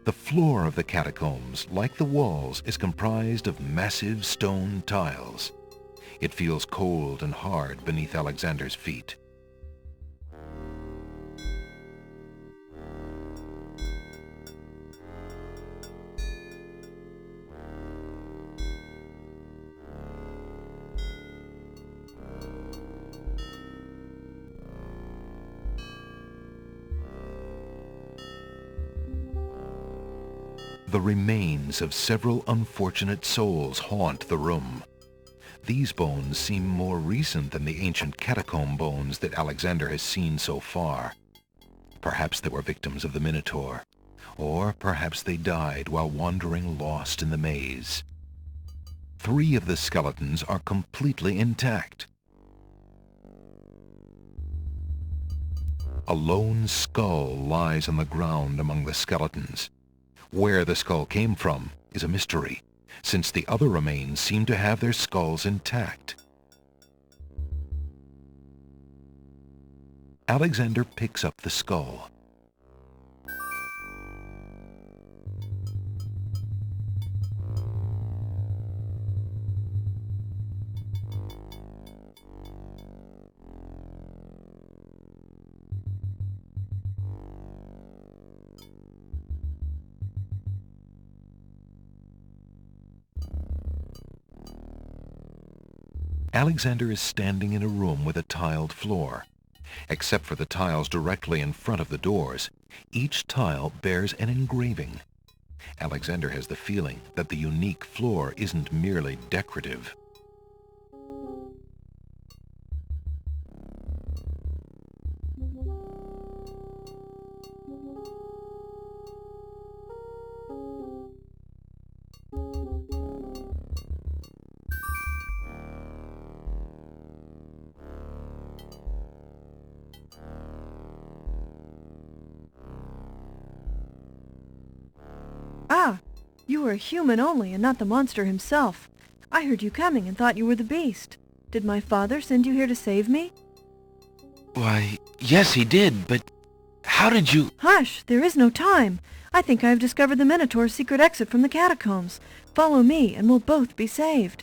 The floor of the catacombs, like the walls, is comprised of massive stone tiles. It feels cold and hard beneath Alexander's feet. The remains of several unfortunate souls haunt the room. These bones seem more recent than the ancient catacomb bones that Alexander has seen so far. Perhaps they were victims of the Minotaur, or perhaps they died while wandering lost in the maze. 3 of the skeletons are completely intact. A lone skull lies on the ground among the skeletons. Where the skull came from is a mystery, since the other remains seem to have their skulls intact. Alexander picks up the skull. Alexander is standing in a room with a tiled floor. Except for the tiles directly in front of the doors, each tile bears an engraving. Alexander has the feeling that the unique floor isn't merely decorative. Ah, you were a human only and not the monster himself. I heard you coming and thought you were the beast. Did my father send you here to save me? Why, yes, he did, but how did you... Hush, there is no time. I think I have discovered the Minotaur's secret exit from the catacombs. Follow me and we'll both be saved.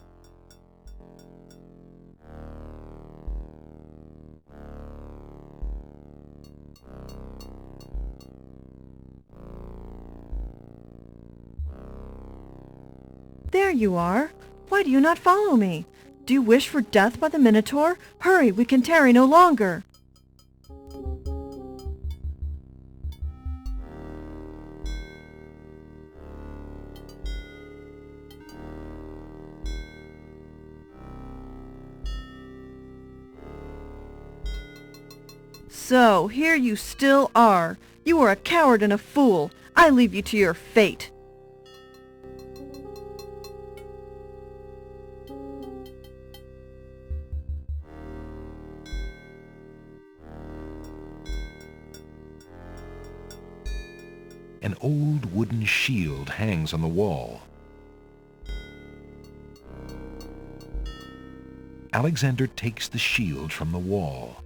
There you are. Why do you not follow me? Do you wish for death by the Minotaur? Hurry, we can tarry no longer. So, here you still are. You are a coward and a fool. I leave you to your fate. An old wooden shield hangs on the wall. Alexander takes the shield from the wall.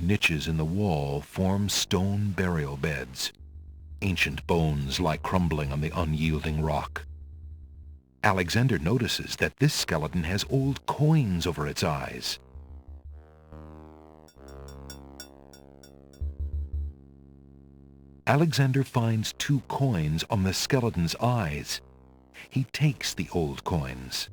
Niches in the wall form stone burial beds. Ancient bones lie crumbling on the unyielding rock. Alexander notices that this skeleton has old coins over its eyes. Alexander finds 2 coins on the skeleton's eyes. He takes the old coins.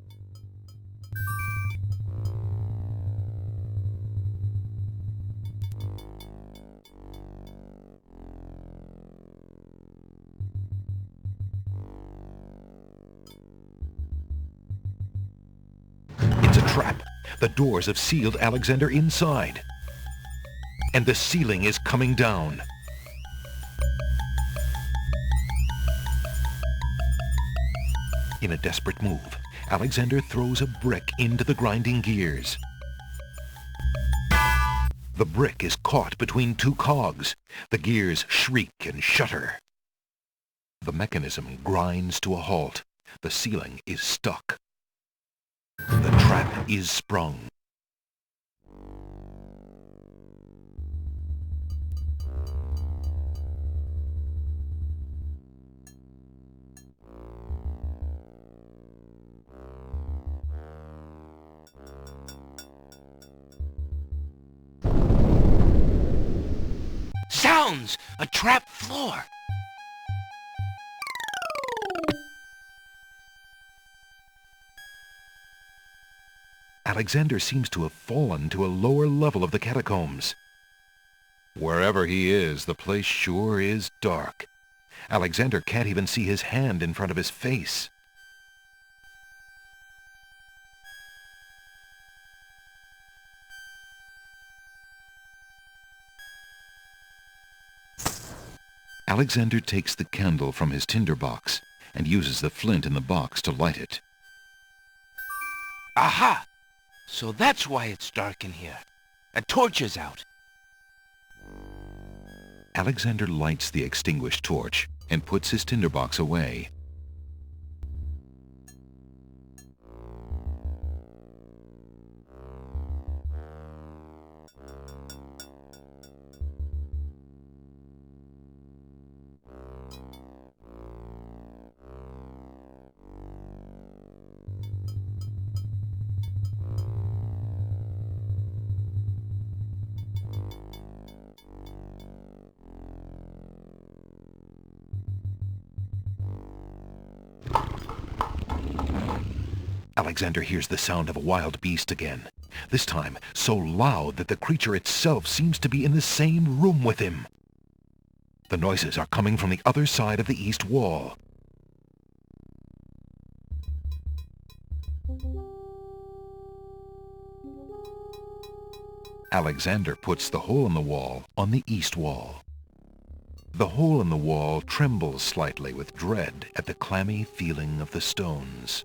Trap. The doors have sealed Alexander inside. And the ceiling is coming down. In a desperate move, Alexander throws a brick into the grinding gears. The brick is caught between two cogs. The gears shriek and shudder. The mechanism grinds to a halt. The ceiling is stuck. The trap is sprung. Sounds! A trap floor! Alexander seems to have fallen to a lower level of the catacombs. Wherever he is, the place sure is dark. Alexander can't even see his hand in front of his face. Alexander takes the candle from his tinderbox and uses the flint in the box to light it. Aha! So that's why it's dark in here. A torch is out. Alexander lights the extinguished torch and puts his tinderbox away. Alexander hears the sound of a wild beast again, this time so loud that the creature itself seems to be in the same room with him. The noises are coming from the other side of the east wall. Alexander puts the hole in the wall on the east wall. The hole in the wall trembles slightly with dread at the clammy feeling of the stones.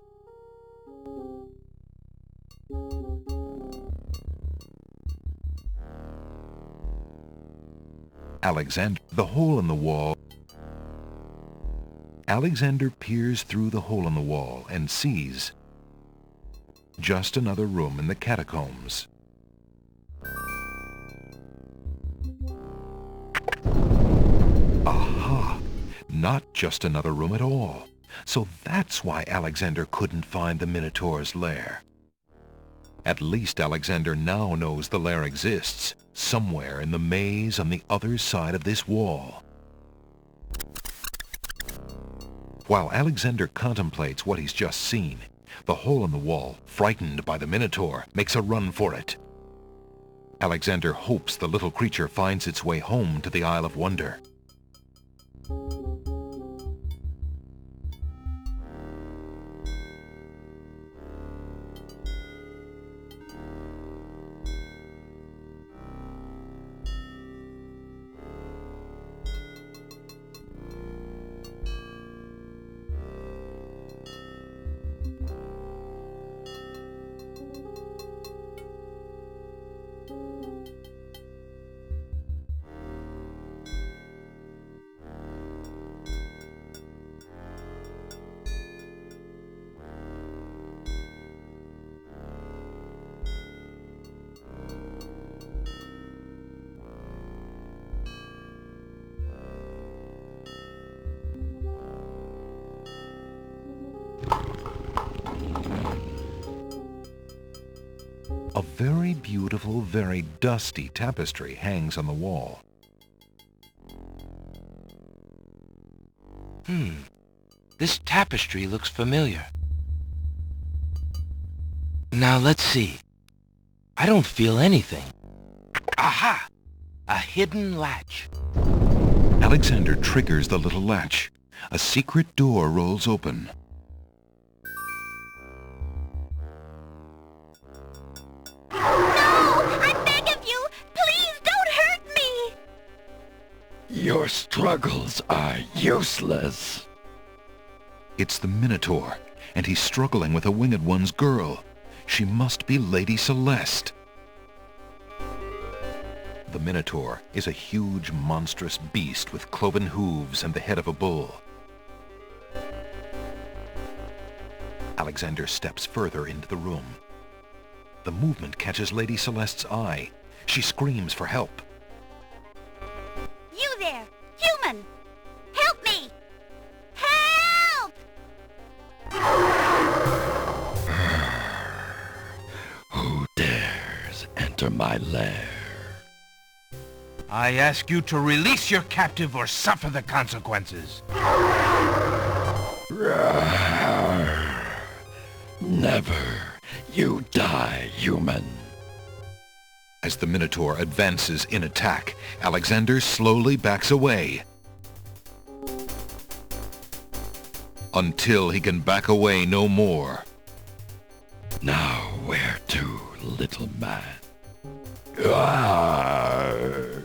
Alexander peers through the hole in the wall and sees just another room in the catacombs. Aha! Not just another room at all. So that's why Alexander couldn't find the Minotaur's lair. At least Alexander now knows the lair exists, somewhere in the maze on the other side of this wall. While Alexander contemplates what he's just seen, the hole in the wall, frightened by the Minotaur, makes a run for it. Alexander hopes the little creature finds its way home to the Isle of Wonder. A very beautiful, very dusty tapestry hangs on the wall. This tapestry looks familiar. Now let's see. I don't feel anything. Aha! A hidden latch. Alexander triggers the little latch. A secret door rolls open. Your struggles are useless. It's the Minotaur, and he's struggling with a Winged One's girl. She must be Lady Celeste. The Minotaur is a huge, monstrous beast with cloven hooves and the head of a bull. Alexander steps further into the room. The movement catches Lady Celeste's eye. She screams for help. You there, human! Help me! Help! Who dares enter my lair? I ask you to release your captive or suffer the consequences. Never. You die, human. As the Minotaur advances in attack, Alexander slowly backs away. Until he can back away no more. Now where to, little man? Arr!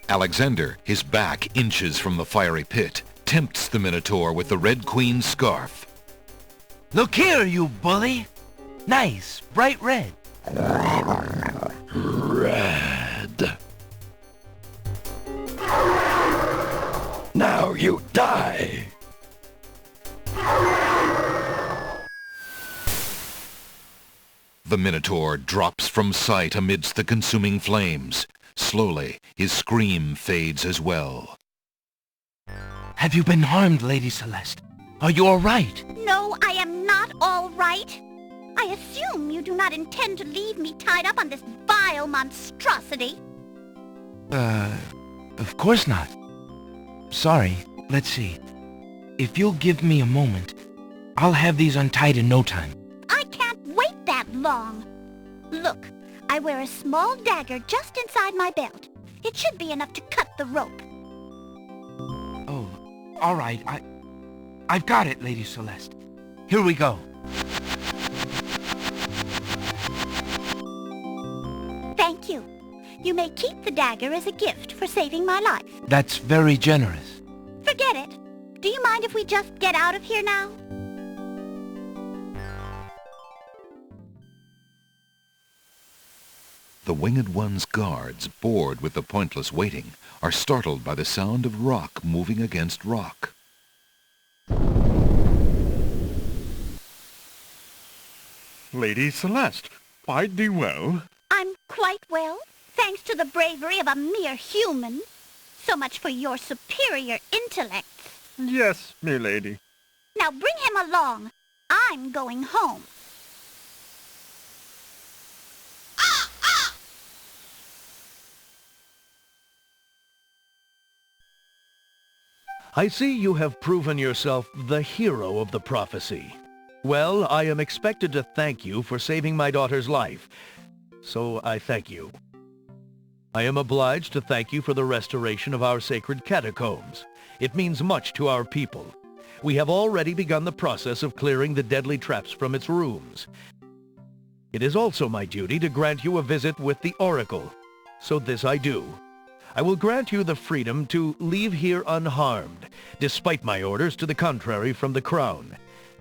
Alexander, his back inches from the fiery pit, tempts the Minotaur with the Red Queen's scarf. Look here, you bully! Nice, bright red. Red. Now you die! The Minotaur drops from sight amidst the consuming flames. Slowly, his scream fades as well. Have you been harmed, Lady Celeste? Are you all right? No, I am not all right. I assume you do not intend to leave me tied up on this vile monstrosity. Of course not. Sorry, let's see. If you'll give me a moment, I'll have these untied in no time. I can't wait that long. Look, I wear a small dagger just inside my belt. It should be enough to cut the rope. Oh, all right. I've got it, Lady Celeste. Here we go. Thank you. You may keep the dagger as a gift for saving my life. That's very generous. Forget it. Do you mind if we just get out of here now? The Winged One's guards, bored with the pointless waiting, are startled by the sound of rock moving against rock. Lady Celeste, quite thee well? I'm quite well, thanks to the bravery of a mere human. So much for your superior intellects. Yes, me lady. Now bring him along. I'm going home. I see you have proven yourself the hero of the prophecy. Well, I am expected to thank you for saving my daughter's life, so I thank you. I am obliged to thank you for the restoration of our sacred catacombs. It means much to our people. We have already begun the process of clearing the deadly traps from its rooms. It is also my duty to grant you a visit with the Oracle, so this I do. I will grant you the freedom to leave here unharmed, despite my orders to the contrary from the Crown.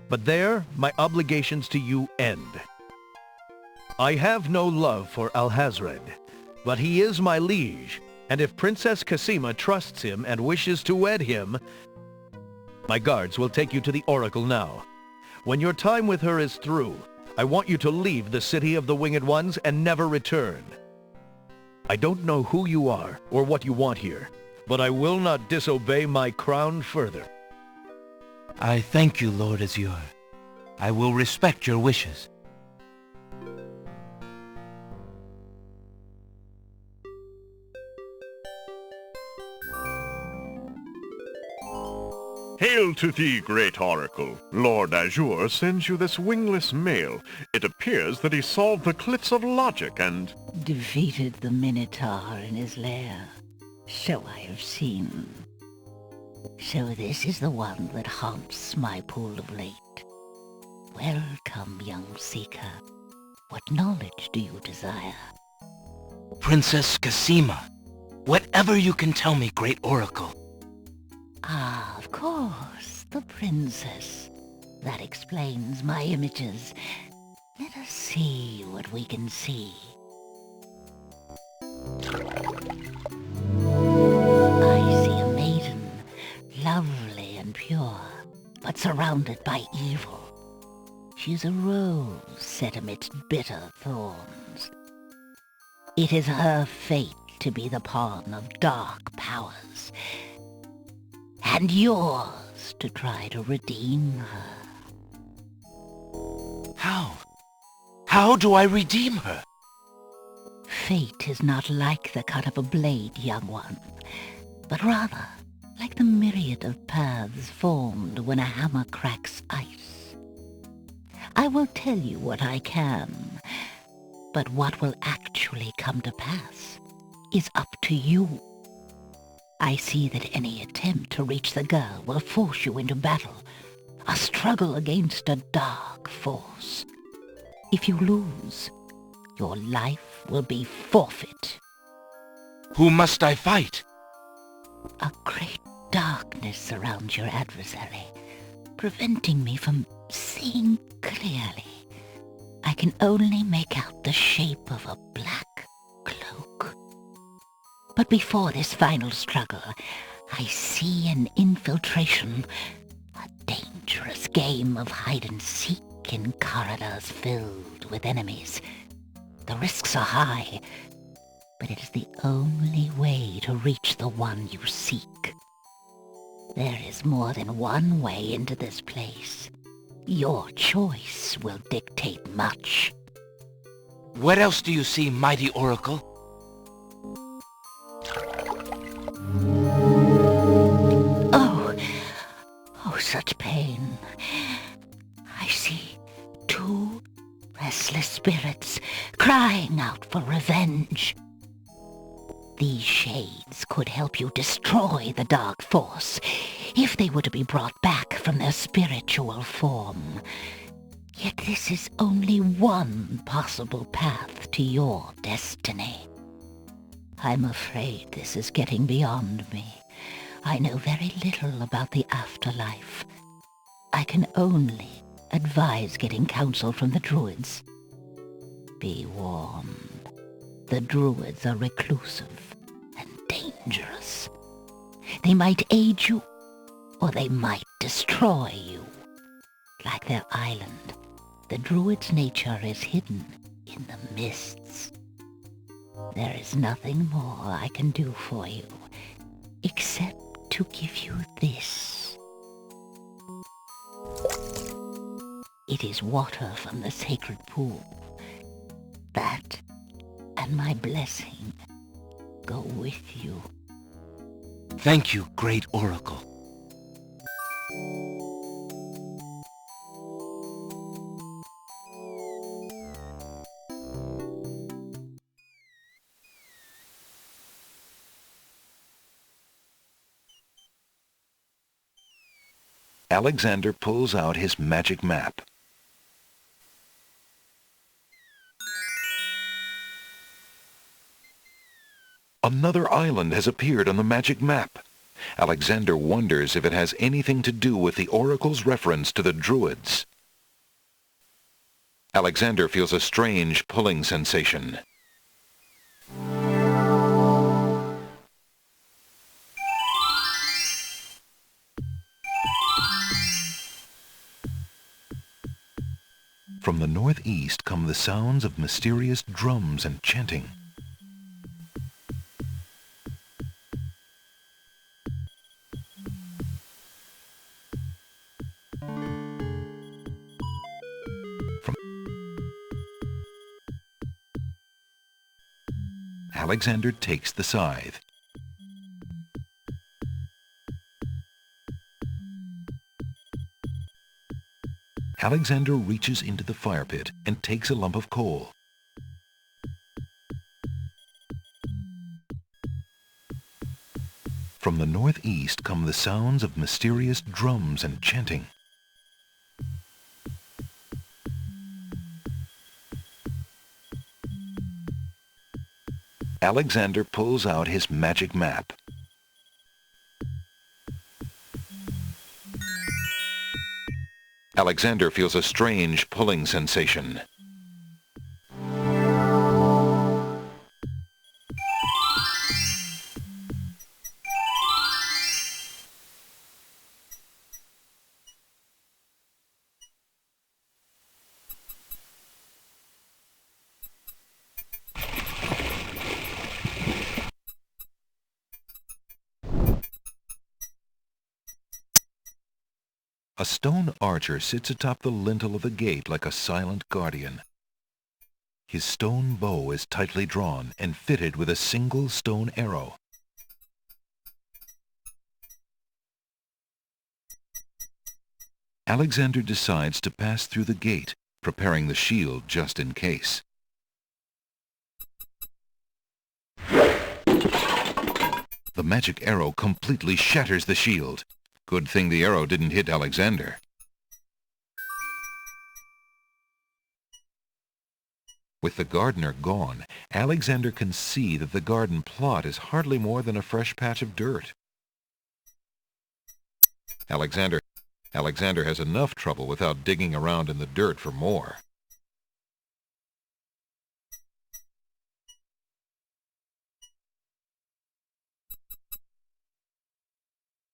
But there, my obligations to you end. I have no love for Alhazred, but he is my liege, and if Princess Cassima trusts him and wishes to wed him, my guards will take you to the Oracle now. When your time with her is through, I want you to leave the City of the Winged Ones and never return. I don't know who you are or what you want here, but I will not disobey my crown further. I thank you, Lord Azure. I will respect your wishes. Hail to thee, great oracle. Lord Azure sends you this wingless mail. It appears that he solved the cliffs of logic and... defeated the Minotaur in his lair. So I have seen. So this is the one that haunts my pool of late. Welcome, young seeker. What knowledge do you desire? Princess Cassima, whatever you can tell me, great oracle. Ah, of course, the princess. That explains my images. Let us see what we can see. I see a maiden, lovely and pure, but surrounded by evil. She's a rose set amidst bitter thorns. It is her fate to be the pawn of dark powers, and yours to try to redeem her. How? How do I redeem her? Fate is not like the cut of a blade, young one, but rather like the myriad of paths formed when a hammer cracks ice. I will tell you what I can, but what will actually come to pass is up to you. I see that any attempt to reach the girl will force you into battle, a struggle against a dark force. If you lose, your life will be forfeit. Who must I fight? A great darkness surrounds your adversary, preventing me from seeing clearly. I can only make out the shape of a black cloak. But before this final struggle, I see an infiltration, a dangerous game of hide-and-seek in corridors filled with enemies. The risks are high, but it is the only way to reach the one you seek. There is more than one way into this place. Your choice will dictate much. What else do you see, mighty Oracle? Oh, such pain. I see two restless spirits crying out for revenge. These shades could help you destroy the dark force if they were to be brought back from their spiritual form. Yet this is only one possible path to your destiny. I'm afraid this is getting beyond me. I know very little about the afterlife. I can only advise getting counsel from the druids. Be warned. The druids are reclusive and dangerous. They might aid you, or they might destroy you. Like their island, the druid's nature is hidden in the mists. There is nothing more I can do for you, except to give you this. It is water from the sacred pool. That and my blessing go with you. Thank you, great Oracle. Alexander pulls out his magic map. Another island has appeared on the magic map. Alexander wonders if it has anything to do with the oracle's reference to the druids. Alexander feels a strange pulling sensation. From the northeast come the sounds of mysterious drums and chanting. Alexander takes the scythe. Alexander reaches into the fire pit and takes a lump of coal. From the northeast come the sounds of mysterious drums and chanting. Alexander pulls out his magic map. Alexander feels a strange pulling sensation. A stone archer sits atop the lintel of the gate like a silent guardian. His stone bow is tightly drawn and fitted with a single stone arrow. Alexander decides to pass through the gate, preparing the shield just in case. The magic arrow completely shatters the shield. Good thing the arrow didn't hit Alexander. With the gardener gone, Alexander can see that the garden plot is hardly more than a fresh patch of dirt. Alexander has enough trouble without digging around in the dirt for more.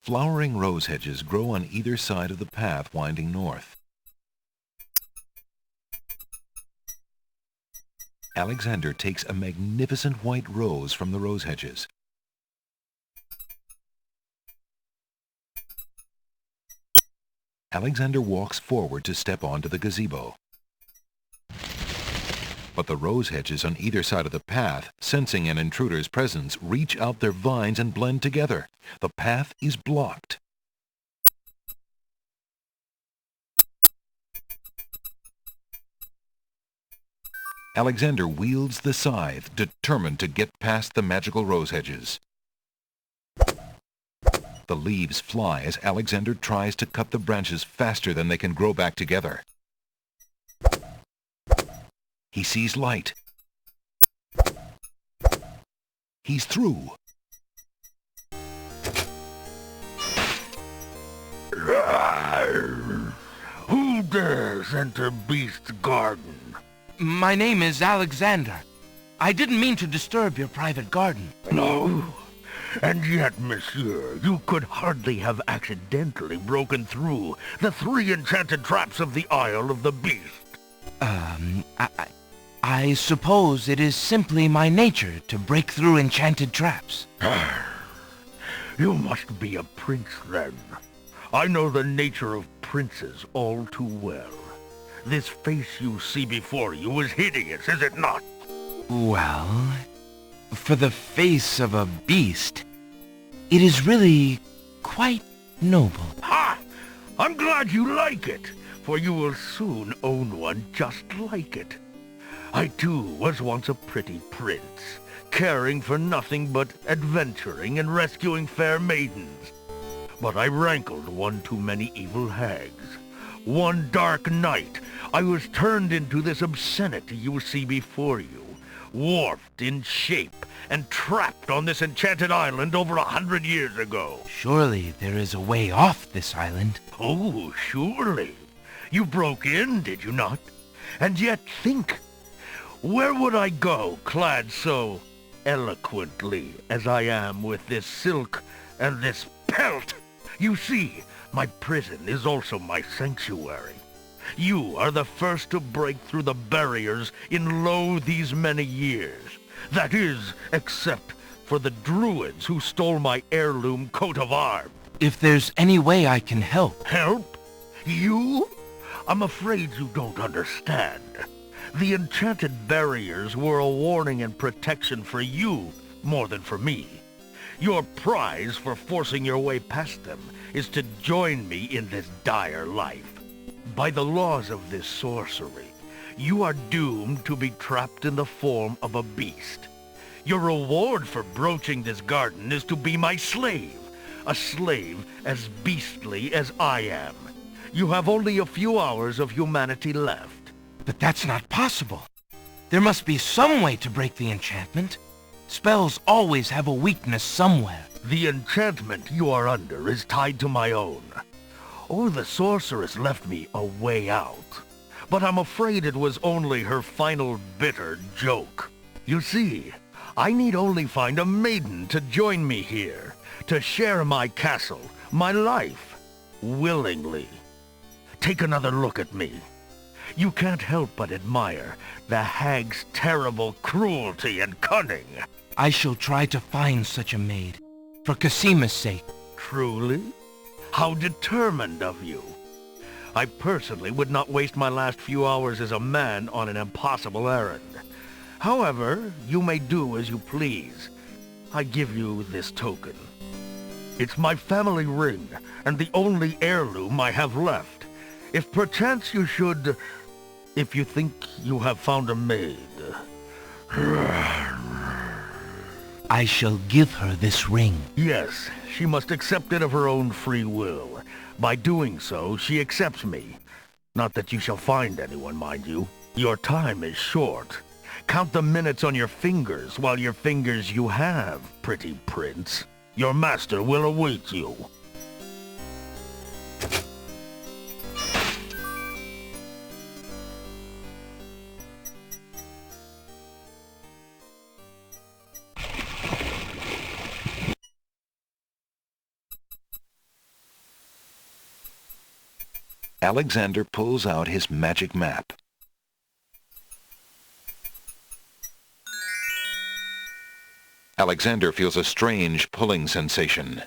Flowering rose hedges grow on either side of the path winding north. Alexander takes a magnificent white rose from the rose hedges. Alexander walks forward to step onto the gazebo. But the rose hedges on either side of the path, sensing an intruder's presence, reach out their vines and blend together. The path is blocked. Alexander wields the scythe, determined to get past the magical rose hedges. The leaves fly as Alexander tries to cut the branches faster than they can grow back together. He sees light. He's through. Who dares enter Beast's garden? My name is Alexander. I didn't mean to disturb your private garden. No. And yet, monsieur, you could hardly have accidentally broken through the 3 enchanted traps of the Isle of the Beast. I suppose it is simply my nature to break through enchanted traps. You must be a prince, then. I know the nature of princes all too well. This face you see before you is hideous, is it not? Well, for the face of a beast, it is really quite noble. Ha! I'm glad you like it, for you will soon own one just like it. I too was once a pretty prince, caring for nothing but adventuring and rescuing fair maidens. But I rankled one too many evil hags. One dark night, I was turned into this obscenity you see before you, warped in shape and trapped on this enchanted island over 100 years ago. Surely there is a way off this island. Oh, surely. You broke in, did you not? And yet think, where would I go clad so eloquently as I am with this silk and this pelt? You see, my prison is also my sanctuary. You are the first to break through the barriers in lo these many years. That is, except for the druids who stole my heirloom coat of arms. If there's any way I can help. Help? You? I'm afraid you don't understand. The enchanted barriers were a warning and protection for you more than for me. Your prize for forcing your way past them is to join me in this dire life. By the laws of this sorcery, you are doomed to be trapped in the form of a beast. Your reward for broaching this garden is to be my slave, a slave as beastly as I am. You have only a few hours of humanity left. But that's not possible. There must be some way to break the enchantment. Spells always have a weakness somewhere. The enchantment you are under is tied to my own. Oh, the sorceress left me a way out. But I'm afraid it was only her final bitter joke. You see, I need only find a maiden to join me here, to share my castle, my life, willingly. Take another look at me. You can't help but admire the hag's terrible cruelty and cunning. I shall try to find such a maid, for Casima's sake. Truly? How determined of you. I personally would not waste my last few hours as a man on an impossible errand. However, you may do as you please. I give you this token. It's my family ring, and the only heirloom I have left. If perchance you should... if you think you have found a maid... I shall give her this ring. Yes, she must accept it of her own free will. By doing so, she accepts me. Not that you shall find anyone, mind you. Your time is short. Count the minutes on your fingers while your fingers you have, pretty prince. Your master will await you. Alexander pulls out his magic map. Alexander feels a strange pulling sensation.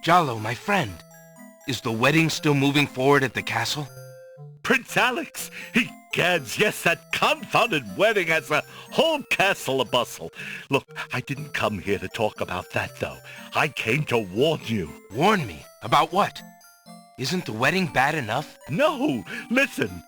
Jalo, my friend, is the wedding still moving forward at the castle? Prince Alex! Egads, yes, that confounded wedding has the whole castle a-bustle. Look, I didn't come here to talk about that, though. I came to warn you. Warn me? About what? Isn't the wedding bad enough? No, listen.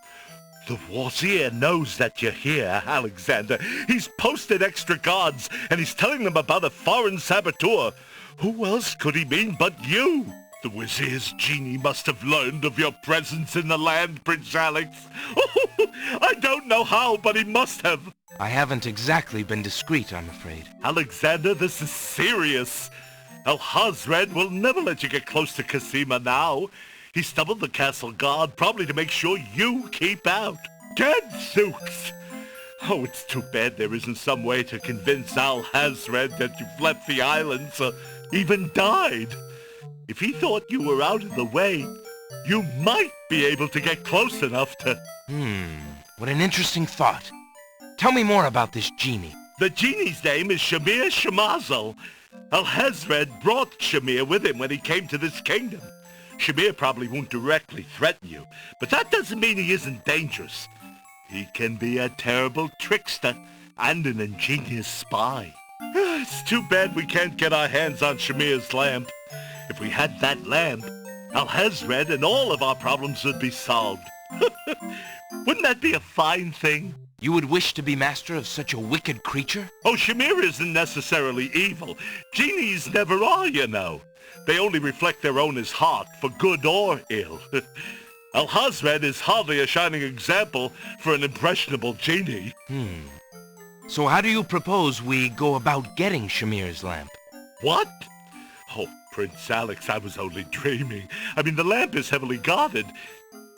The Wazir knows that you're here, Alexander. He's posted extra guards, and he's telling them about a foreign saboteur. Who else could he mean but you? The Wazir's genie must have learned of your presence in the land, Prince Alex. I don't know how, but he must have. I haven't exactly been discreet, I'm afraid. Alexander, this is serious. Alhazred will never let you get close to Casima now. He's doubled the castle guard, probably to make sure you keep out. Gadzooks! Oh, it's too bad there isn't some way to convince Alhazred that you've left the islands or even died. If he thought you were out of the way, you might be able to get close enough to... What an interesting thought. Tell me more about this genie. The genie's name is Shamir Shamazel. Alhazred brought Shamir with him when he came to this kingdom. Shamir probably won't directly threaten you, but that doesn't mean he isn't dangerous. He can be a terrible trickster and an ingenious spy. It's too bad we can't get our hands on Shamir's lamp. If we had that lamp, Alhazred and all of our problems would be solved. Wouldn't that be a fine thing? You would wish to be master of such a wicked creature? Oh, Shamir isn't necessarily evil. Genies never are, you know. They only reflect their owner's heart, for good or ill. Alhazred is hardly a shining example for an impressionable genie. So how do you propose we go about getting Shamir's lamp? What? Oh, Prince Alex, I was only dreaming. I mean, the lamp is heavily guarded.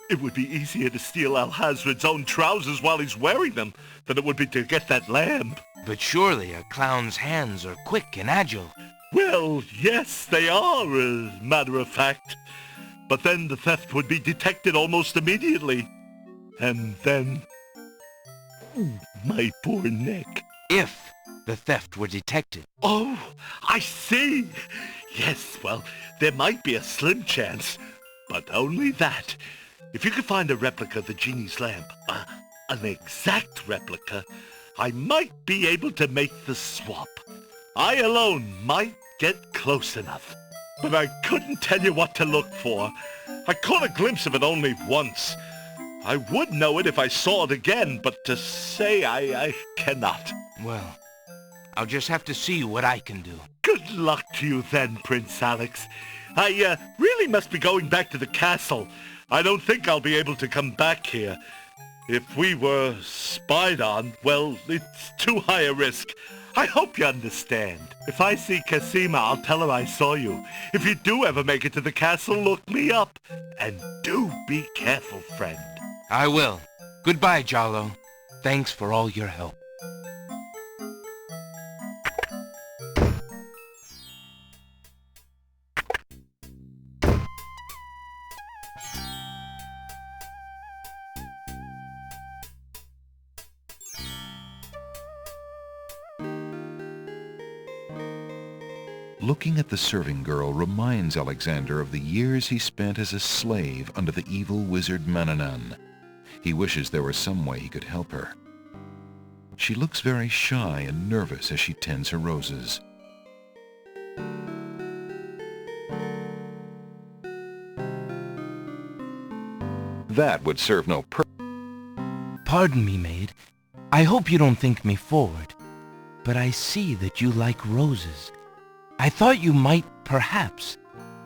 It would be easier to steal Alhazred's own trousers while he's wearing them than it would be to get that lamp. But surely a clown's hands are quick and agile. Well, yes, they are, as a matter of fact. But then the theft would be detected almost immediately. And then... my poor neck. If the theft were detected. Oh, I see. Yes, well, there might be a slim chance, but only that. If you could find a replica of the genie's lamp, an exact replica, I might be able to make the swap. I alone might get close enough. But I couldn't tell you what to look for. I caught a glimpse of it only once. I would know it if I saw it again, but to say I cannot. Well, I'll just have to see what I can do. Good luck to you then, Prince Alex. I really must be going back to the castle. I don't think I'll be able to come back here. If we were spied on, well, it's too high a risk. I hope you understand. If I see Cassima, I'll tell her I saw you. If you do ever make it to the castle, look me up. And do be careful, friend. I will. Goodbye, Jollo. Thanks for all your help. Looking at the serving girl reminds Alexander of the years he spent as a slave under the evil wizard Mananan. He wishes there were some way he could help her. She looks very shy and nervous as she tends her roses. That would serve no purpose. Pardon me, maid. I hope you don't think me forward, but I see that you like roses. I thought you might, perhaps,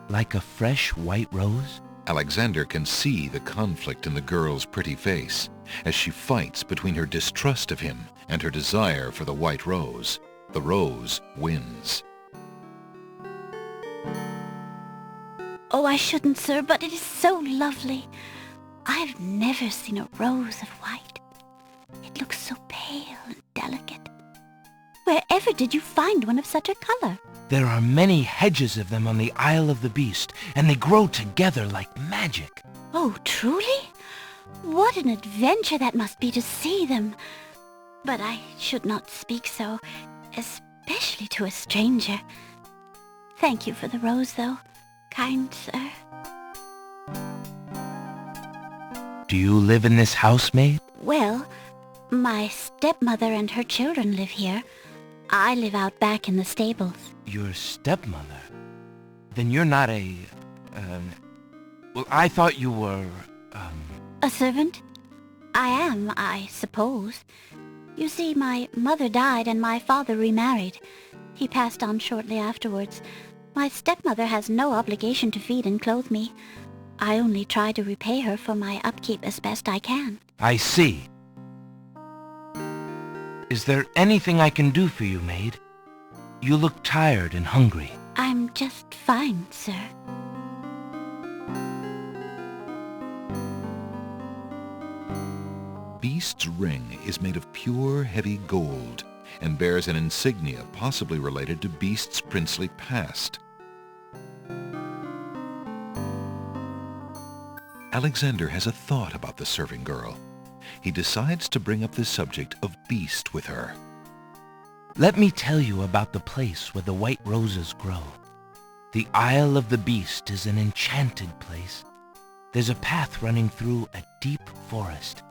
like a fresh white rose. Alexander can see the conflict in the girl's pretty face as she fights between her distrust of him and her desire for the white rose. The rose wins. Oh, I shouldn't, sir, but it is so lovely. I've never seen a rose of white. It looks so pale and delicate. Wherever did you find one of such a color? There are many hedges of them on the Isle of the Beast, and they grow together like magic. Oh, truly? What an adventure that must be to see them. But I should not speak so, especially to a stranger. Thank you for the rose, though, kind sir. Do you live in this house, maid? Well, my stepmother and her children live here. I live out back in the stables. Your stepmother? Then you're not a... well, I thought you were, A servant? I am, I suppose. You see, my mother died and my father remarried. He passed on shortly afterwards. My stepmother has no obligation to feed and clothe me. I only try to repay her for my upkeep as best I can. I see. Is there anything I can do for you, maid? You look tired and hungry. I'm just fine, sir. Beast's ring is made of pure, heavy gold and bears an insignia possibly related to Beast's princely past. Alexander has a thought about the serving girl. He decides to bring up the subject of Beast with her. Let me tell you about the place where the white roses grow. The Isle of the Beast is an enchanted place. There's a path running through a deep forest.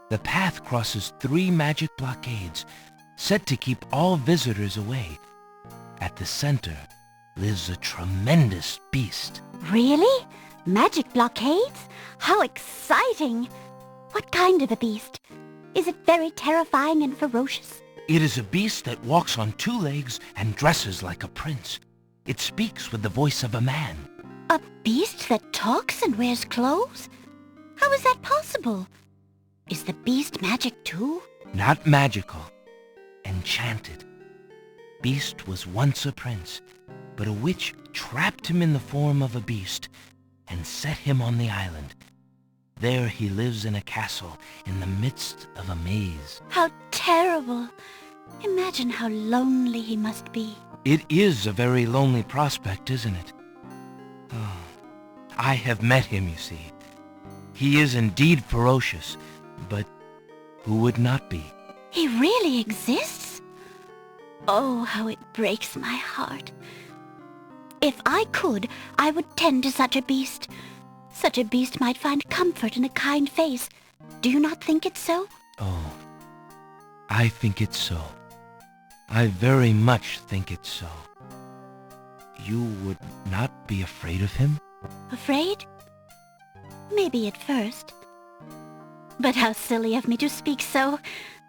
The path crosses 3 magic blockades, set to keep all visitors away. At the center lives a tremendous beast. Really? Magic blockades? How exciting! What kind of a beast? Is it very terrifying and ferocious? It is a beast that walks on 2 legs and dresses like a prince. It speaks with the voice of a man. A beast that talks and wears clothes? How is that possible? Is the beast magic too? Not magical. Enchanted. Beast was once a prince, but a witch trapped him in the form of a beast and set him on the island. There he lives in a castle in the midst of a maze. How terrible! Imagine how lonely he must be. It is a very lonely prospect, isn't it? Oh, I have met him, you see. He is indeed ferocious, but who would not be? He really exists? Oh, how it breaks my heart. If I could, I would tend to such a beast. Such a beast might find comfort in a kind face. Do you not think it so? Oh, I think it's so. I very much think it's so. You would not be afraid of him? Afraid? Maybe at first. But how silly of me to speak so.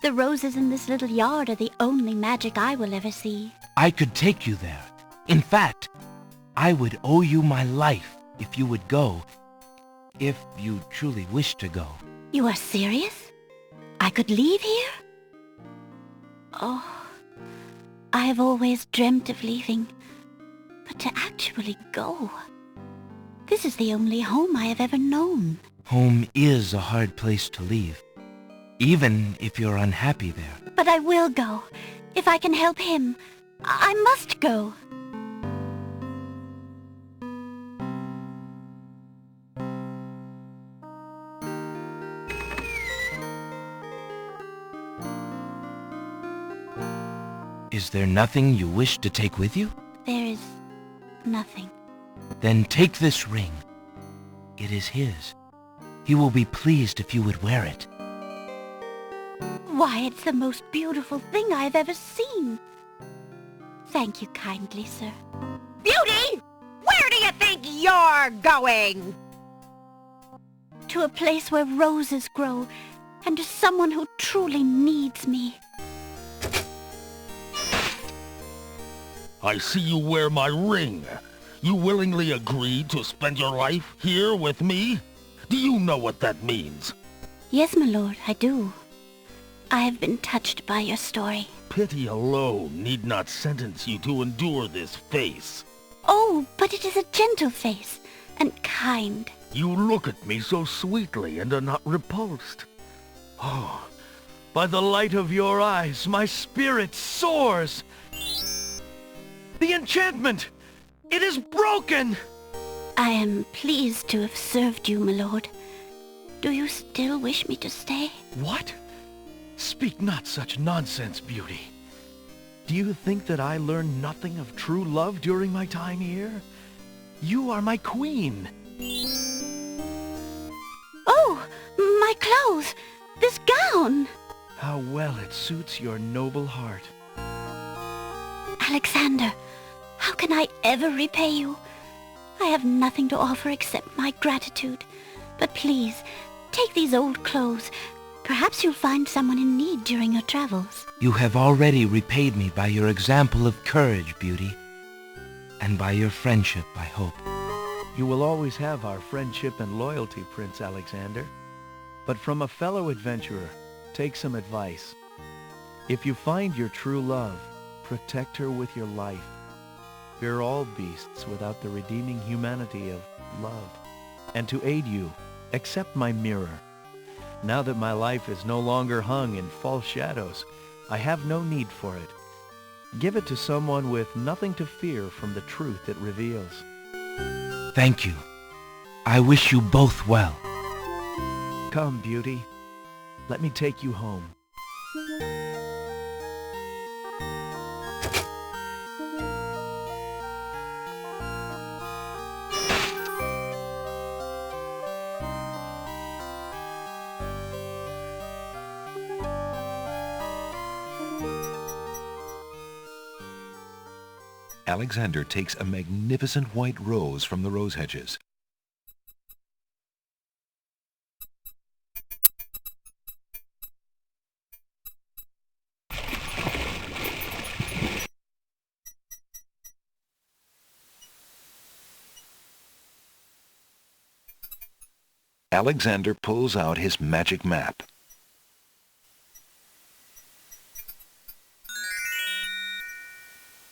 The roses in this little yard are the only magic I will ever see. I could take you there. In fact, I would owe you my life if you would go, if you truly wish to go. You are serious? I could leave here? Oh, I have always dreamt of leaving, but to actually go. This is the only home I have ever known. Home is a hard place to leave, even if you're unhappy there. But I will go. If I can help him, I must go. Is there nothing you wish to take with you? There is nothing. Then take this ring. It is his. He will be pleased if you would wear it. Why, it's the most beautiful thing I have ever seen. Thank you kindly, sir. Beauty! Where do you think you're going? To a place where roses grow, and to someone who truly needs me. I see you wear my ring. You willingly agreed to spend your life here with me? Do you know what that means? Yes, my lord, I do. I have been touched by your story. Pity alone need not sentence you to endure this face. Oh, but it is a gentle face, and kind. You look at me so sweetly and are not repulsed. Oh, by the light of your eyes, my spirit soars. The enchantment! It is broken! I am pleased to have served you, my lord. Do you still wish me to stay? What? Speak not such nonsense, Beauty. Do you think that I learned nothing of true love during my time here? You are my queen. Oh, my clothes! This gown! How well it suits your noble heart. Alexander, how can I ever repay you? I have nothing to offer except my gratitude. But please, take these old clothes. Perhaps you'll find someone in need during your travels. You have already repaid me by your example of courage, Beauty, and by your friendship, I hope. You will always have our friendship and loyalty, Prince Alexander. But from a fellow adventurer, take some advice. If you find your true love, protect her with your life. Fear all beasts without the redeeming humanity of love. And to aid you, accept my mirror. Now that my life is no longer hung in false shadows, I have no need for it. Give it to someone with nothing to fear from the truth it reveals. Thank you. I wish you both well. Come, Beauty. Let me take you home. Alexander takes a magnificent white rose from the rose hedges. Alexander pulls out his magic map.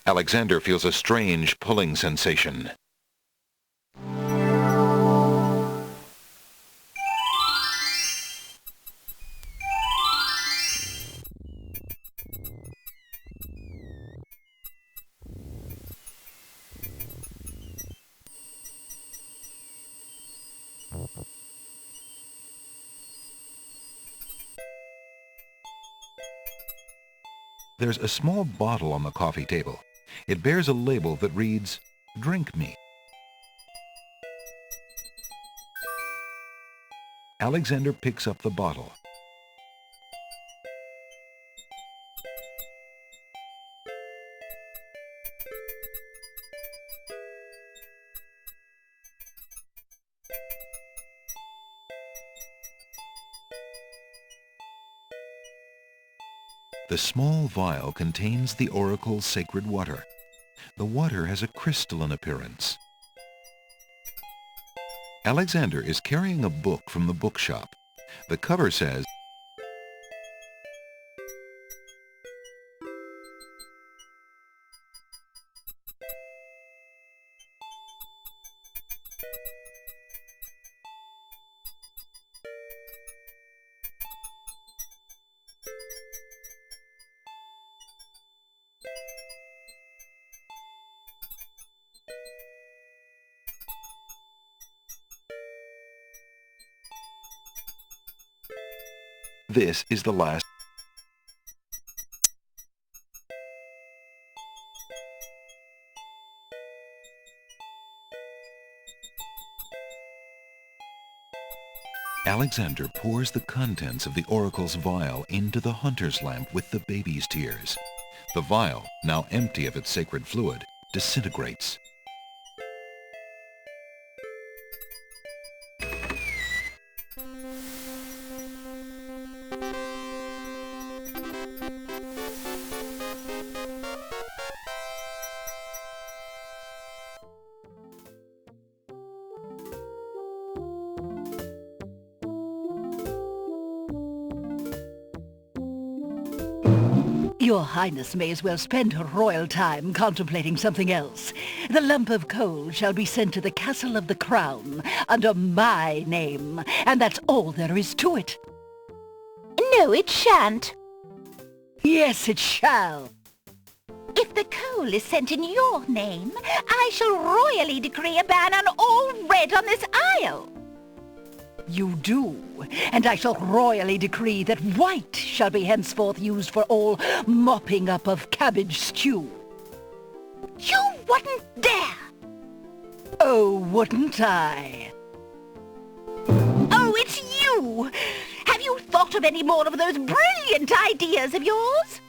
Alexander feels a strange pulling sensation. There's a small bottle on the coffee table. It bears a label that reads, "Drink me." Alexander picks up the bottle. The small vial contains the oracle's sacred water. The water has a crystalline appearance. Alexander is carrying a book from the bookshop. The cover says, "This is the last." Alexander pours the contents of the oracle's vial into the hunter's lamp with the baby's tears. The vial, now empty of its sacred fluid, disintegrates. Your Highness may as well spend her royal time contemplating something else. The lump of coal shall be sent to the Castle of the Crown under my name, and that's all there is to it. No, it shan't. Yes, it shall. If the coal is sent in your name, I shall royally decree a ban on all red on this isle. You do, and I shall royally decree that white shall be henceforth used for all mopping up of cabbage stew. You wouldn't dare! Oh, wouldn't I? Oh, it's you! Have you thought of any more of those brilliant ideas of yours?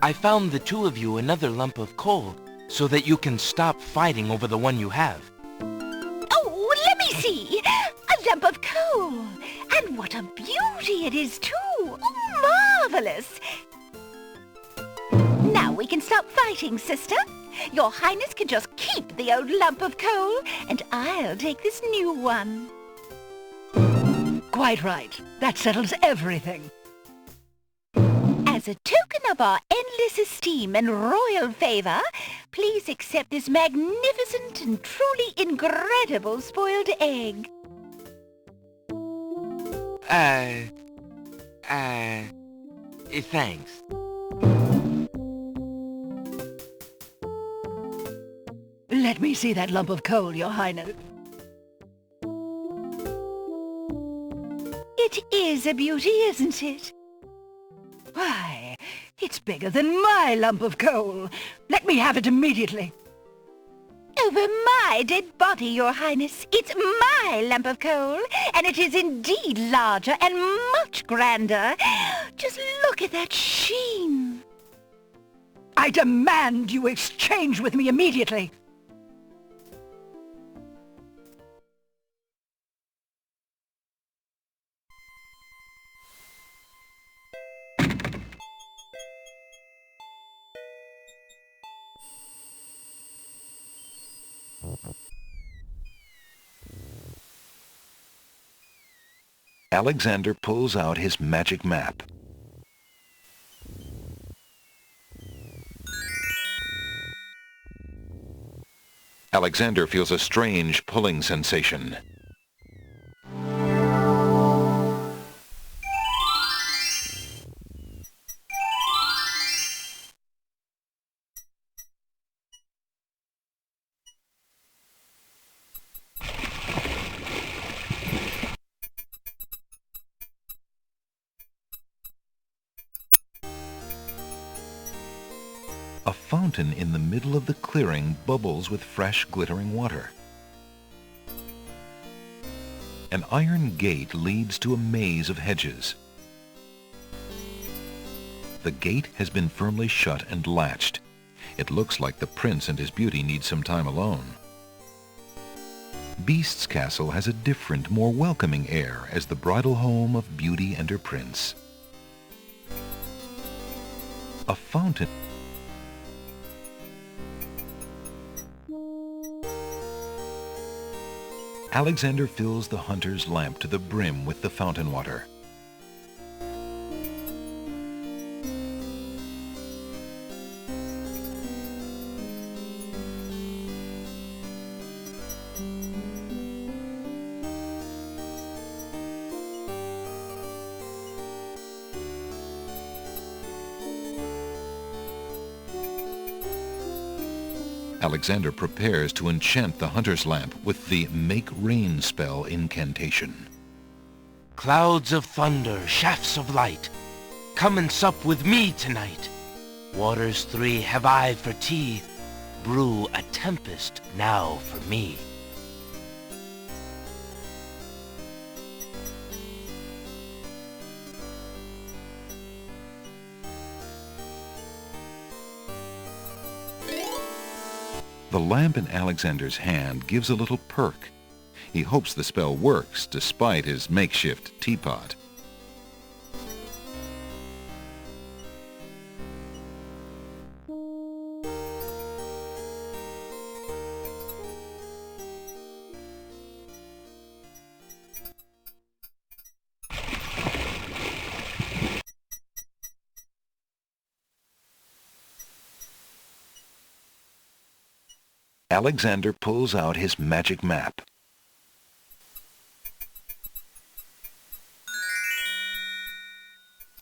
I found the two of you another lump of coal so that you can stop fighting over the one you have. Oh, let me see! A lump of coal! And what a beauty it is, too! Oh, marvelous! Now we can stop fighting, sister. Your Highness can just keep the old lump of coal, and I'll take this new one. Quite right. That settles everything. As a token of our endless esteem and royal favor, please accept this magnificent and truly incredible spoiled egg. Thanks. Let me see that lump of coal, Your Highness. It is a beauty, isn't it? Why, it's bigger than my lump of coal. Let me have it immediately. Over my dead body, Your Highness. It's my lump of coal, and it is indeed larger and much grander. Just look at that sheen. I demand you exchange with me immediately. Alexander pulls out his magic map. Alexander feels a strange pulling sensation. A fountain in the middle of the clearing bubbles with fresh, glittering water. An iron gate leads to a maze of hedges. The gate has been firmly shut and latched. It looks like the prince and his beauty need some time alone. Beast's castle has a different, more welcoming air as the bridal home of Beauty and her prince. A fountain. Alexander fills the hunter's lamp to the brim with the fountain water. Alexander prepares to enchant the hunter's lamp with the Make Rain spell incantation. Clouds of thunder, shafts of light, come and sup with me tonight. Waters 3 have I for tea, brew a tempest now for me. The lamp in Alexander's hand gives a little perk. He hopes the spell works despite his makeshift teapot. Alexander pulls out his magic map.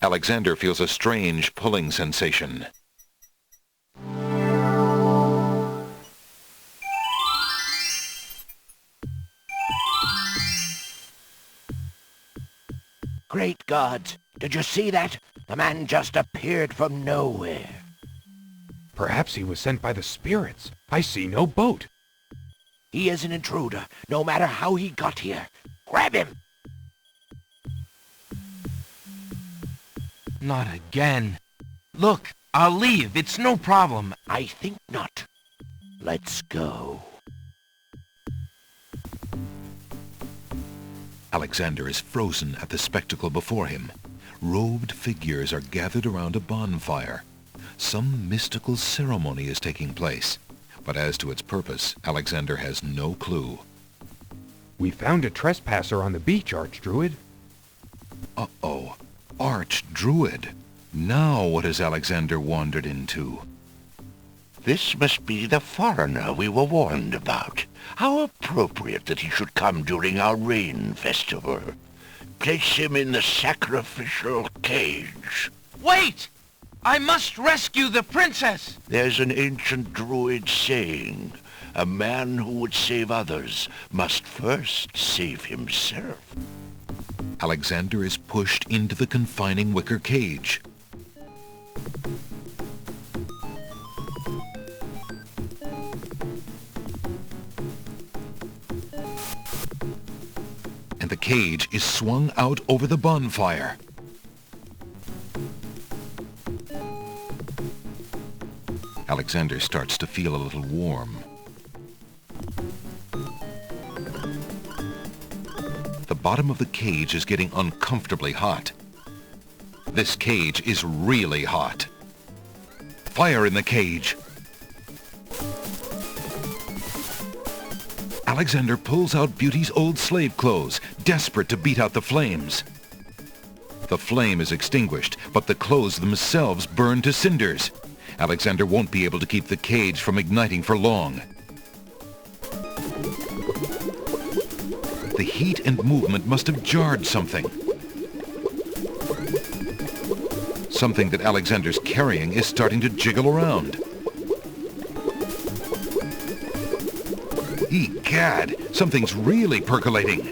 Alexander feels a strange pulling sensation. Great gods! Did you see that? The man just appeared from nowhere. Perhaps he was sent by the spirits. I see no boat. He is an intruder, no matter how he got here. Grab him! Not again. Look, I'll leave. It's no problem. I think not. Let's go. Alexander is frozen at the spectacle before him. Robed figures are gathered around a bonfire. Some mystical ceremony is taking place, but as to its purpose, Alexander has no clue. We found a trespasser on the beach, Archdruid. Uh-oh. Archdruid. Now what has Alexander wandered into? This must be the foreigner we were warned about. How appropriate that he should come during our rain festival. Place him in the sacrificial cage. Wait! I must rescue the princess! There's an ancient druid saying, a man who would save others must first save himself. Alexander is pushed into the confining wicker cage. And the cage is swung out over the bonfire. Alexander starts to feel a little warm. The bottom of the cage is getting uncomfortably hot. This cage is really hot. Fire in the cage! Alexander pulls out Beauty's old slave clothes, desperate to beat out the flames. The flame is extinguished, but the clothes themselves burn to cinders. Alexander won't be able to keep the cage from igniting for long. The heat and movement must have jarred something. Something that Alexander's carrying is starting to jiggle around. Egad, something's really percolating.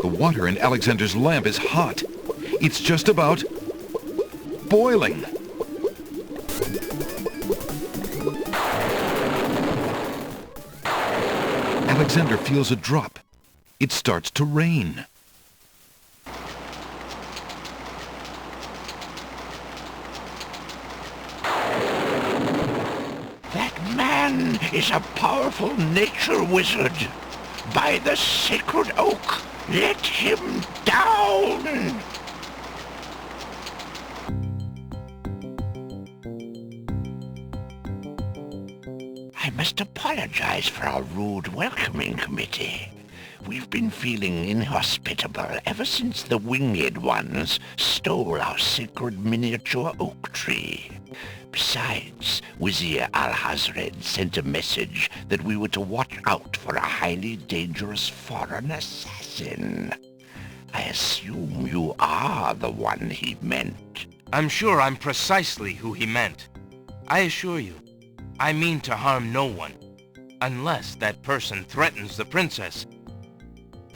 The water in Alexander's lamp is hot. It's just about boiling. Alexander feels a drop. It starts to rain. That man, is a powerful nature wizard. By the sacred oak, let him down! I must apologize for our rude welcoming committee. We've been feeling inhospitable ever since the winged ones stole our sacred miniature oak tree. Besides, Wizir Al-Hazred sent a message that we were to watch out for a highly dangerous foreign assassin. I assume you are the one he meant. I'm sure I'm precisely who he meant. I assure you, I mean to harm no one, unless that person threatens the princess.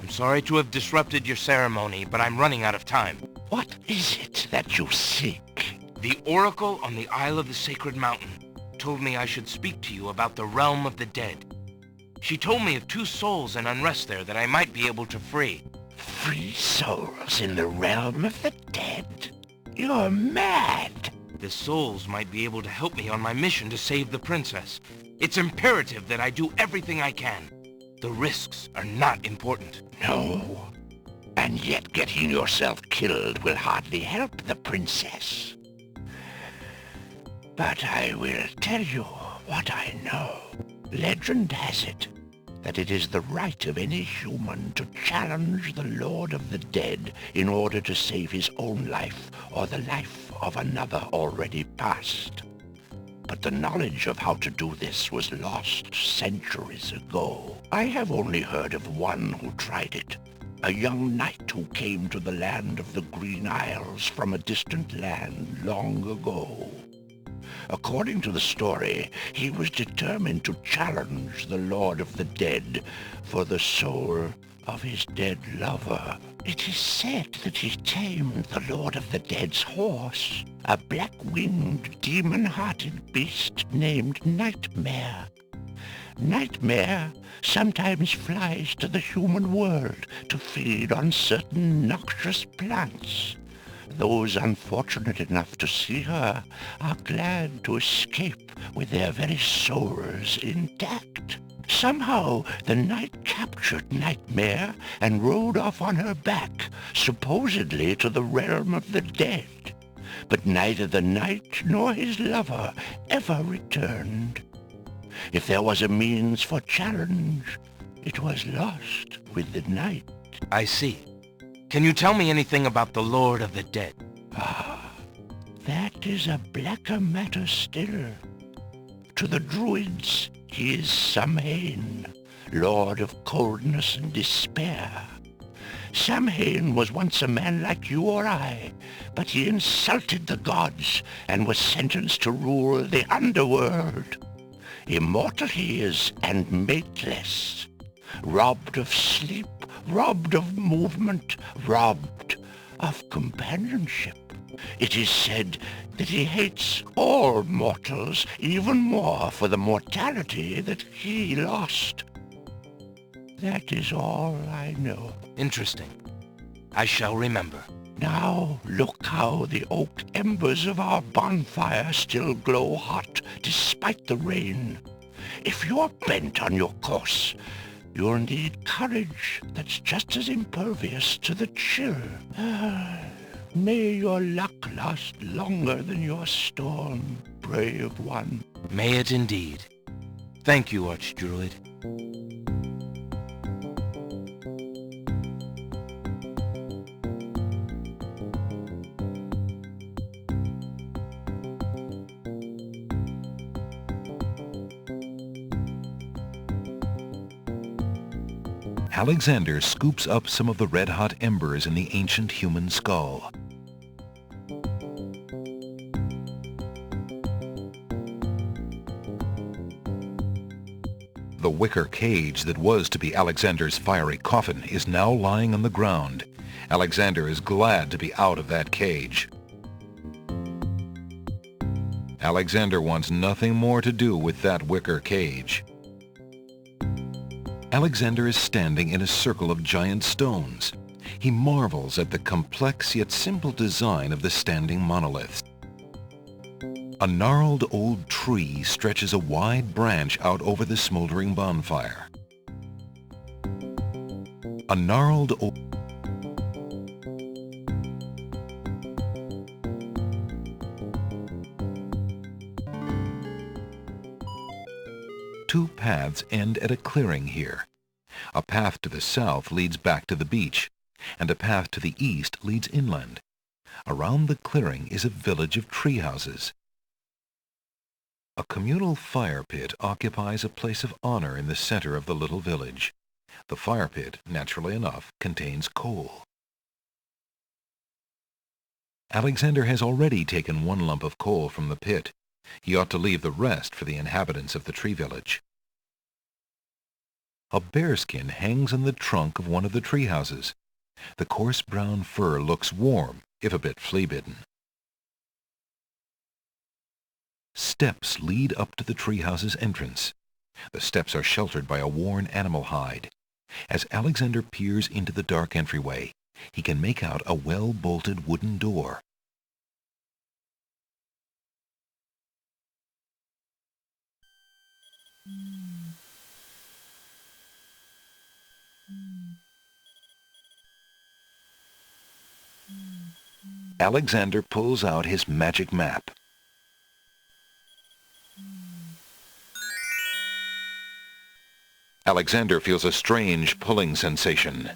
I'm sorry to have disrupted your ceremony, but I'm running out of time. What is it that you seek? The oracle on the Isle of the Sacred Mountain told me I should speak to you about the realm of the dead. She told me of 2 souls in unrest there that I might be able to free. Free souls in the realm of the dead? You're mad! The souls might be able to help me on my mission to save the princess. It's imperative that I do everything I can. The risks are not important. No. And yet getting yourself killed will hardly help the princess. But I will tell you what I know. Legend has it that it is the right of any human to challenge the Lord of the Dead in order to save his own life or the life of another already past. But the knowledge of how to do this was lost centuries ago. I have only heard of one who tried it, a young knight who came to the land of the Green Isles from a distant land long ago. According to the story, he was determined to challenge the Lord of the Dead for the soul of his dead lover. It is said that he tamed the Lord of the Dead's horse, a black-winged, demon-hearted beast named Nightmare. Nightmare sometimes flies to the human world to feed on certain noxious plants. Those unfortunate enough to see her are glad to escape with their very souls intact. Somehow the knight captured Nightmare and rode off on her back, supposedly to the realm of the dead. But neither the knight nor his lover ever returned. If there was a means for challenge, it was lost with the night. I see. Can you tell me anything about the Lord of the Dead? Ah, that is a blacker matter still. To the Druids, he is Samhain, Lord of Coldness and Despair. Samhain was once a man like you or I, but he insulted the gods and was sentenced to rule the underworld. Immortal he is and mateless, robbed of sleep, robbed of movement, robbed of companionship. It is said that he hates all mortals even more for the mortality that he lost. That is all I know. Interesting. I shall remember. Now look how the oak embers of our bonfire still glow hot despite the rain. If you're bent on your course, you'll need courage that's just as impervious to the chill. May your luck last longer than your storm, brave one. May it indeed. Thank you, Archdruid. Alexander scoops up some of the red-hot embers in the ancient human skull. The wicker cage that was to be Alexander's fiery coffin is now lying on the ground. Alexander is glad to be out of that cage. Alexander wants nothing more to do with that wicker cage. Alexander is standing in a circle of giant stones. He marvels at the complex yet simple design of the standing monoliths. A gnarled old tree stretches a wide branch out over the smoldering bonfire. A gnarled old... Two paths end at a clearing here. A path to the south leads back to the beach, and a path to the east leads inland. Around the clearing is a village of tree houses. A communal fire pit occupies a place of honor in the center of the little village. The fire pit, naturally enough, contains coal. Alexander has already taken one lump of coal from the pit. He ought to leave the rest for the inhabitants of the tree village. A bearskin hangs on the trunk of one of the tree houses. The coarse brown fur looks warm, if a bit flea-bitten. Steps lead up to the treehouse's entrance. The steps are sheltered by a worn animal hide. As Alexander peers into the dark entryway, he can make out a well-bolted wooden door. Alexander pulls out his magic map. Alexander feels a strange pulling sensation.